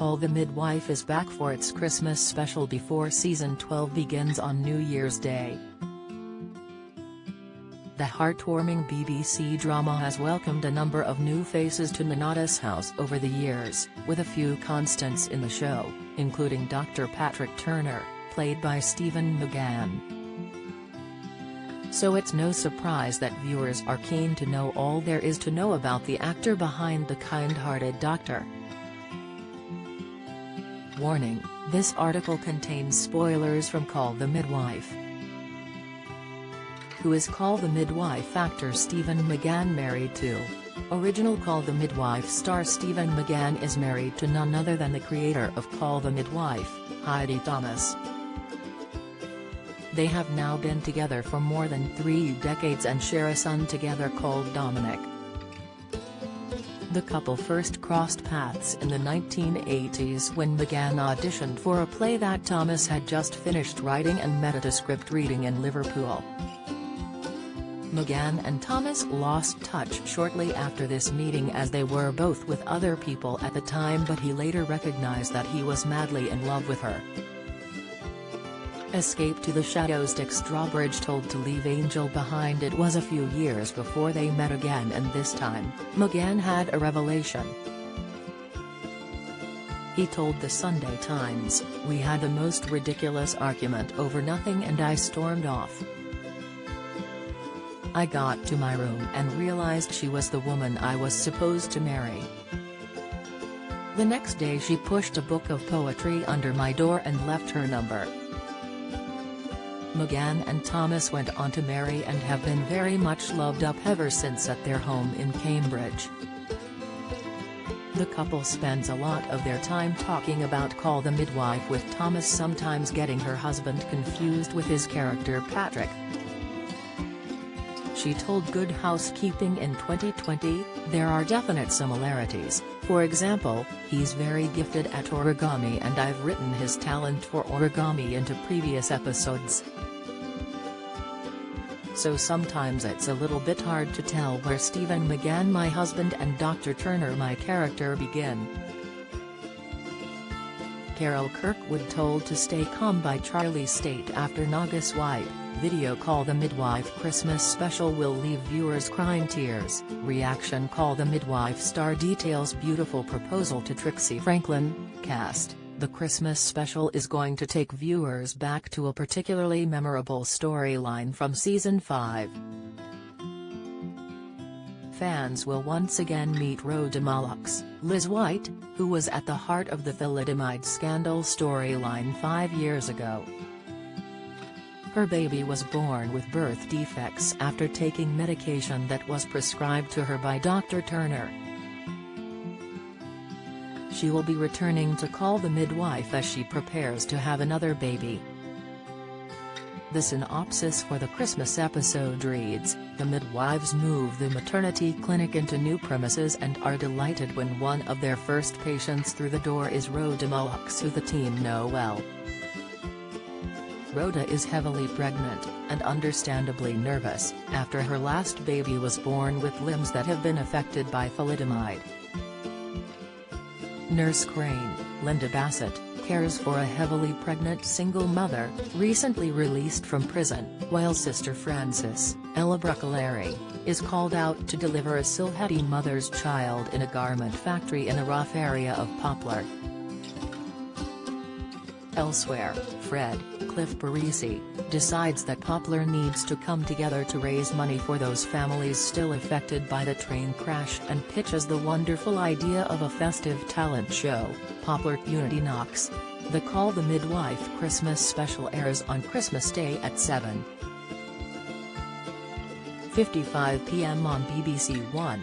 Call the Midwife is back for its Christmas special before season 12 begins on New Year's Day. The heartwarming BBC drama has welcomed a number of new faces to Nonnatus house over the years, with a few constants in the show, including Dr. Patrick Turner, played by Stephen McGann. So it's no surprise that viewers are keen to know all there is to know about the actor behind the kind-hearted doctor. Warning: this article contains spoilers from Call the Midwife. Who is Call the Midwife actor Stephen McGann married to? Original Call the Midwife star Stephen McGann is married to none other than the creator of Call the Midwife, Heidi Thomas. They have now been together for more than 3 decades and share a son together called Dominic. The couple first crossed paths in the 1980s when McGann auditioned for a play that Thomas had just finished writing and met at a script reading in Liverpool. McGann and Thomas lost touch shortly after this meeting as they were both with other people at the time, but he later recognized that he was madly in love with her. Escape to the Shadows. Dick Strawbridge told to leave Angel behind. It was a few years before they met again, and this time, McGann had a revelation. He told the Sunday Times, "We had the most ridiculous argument over nothing and I stormed off. I got to my room and realized she was the woman I was supposed to marry. The next day she pushed a book of poetry under my door and left her number." McGann and Thomas went on to marry and have been very much loved up ever since at their home in Cambridge. The couple spends a lot of their time talking about Call the Midwife, with Thomas sometimes getting her husband confused with his character Patrick. She told Good Housekeeping in 2020, "There are definite similarities. For example, he's very gifted at origami and I've written his talent for origami into previous episodes. So sometimes it's a little bit hard to tell where Stephen McGann, my husband, and Dr. Turner, my character, begin." Carol Kirkwood told to Stay Calm by Charlie State after Naga's White video Call the Midwife Christmas special will leave viewers crying tears. Reaction: Call the Midwife star details beautiful proposal to Trixie Franklin. Cast: the Christmas special is going to take viewers back to a particularly memorable storyline from season 5. Fans will once again meet Rhoda Mullock's Liz White, who was at the heart of the thalidomide scandal storyline 5 years ago. Her baby was born with birth defects after taking medication that was prescribed to her by Dr. Turner. She will be returning to Call the Midwife as she prepares to have another baby. The synopsis for the Christmas episode reads: the midwives move the maternity clinic into new premises and are delighted when one of their first patients through the door is Rhoda Mullock, who the team know well. Rhoda is heavily pregnant, and understandably nervous, after her last baby was born with limbs that have been affected by thalidomide. Nurse Crane, Linda Bassett, cares for a heavily pregnant single mother, recently released from prison, while Sister Frances, Ella Bruccolari, is called out to deliver a Silhouette mother's child in a garment factory in a rough area of Poplar. Elsewhere, Fred, Cliff Parisi, decides that Poplar needs to come together to raise money for those families still affected by the train crash and pitches the wonderful idea of a festive talent show, Poplar Unity Knocks. The Call the Midwife Christmas special airs on Christmas Day at 7:55 p.m. on BBC One.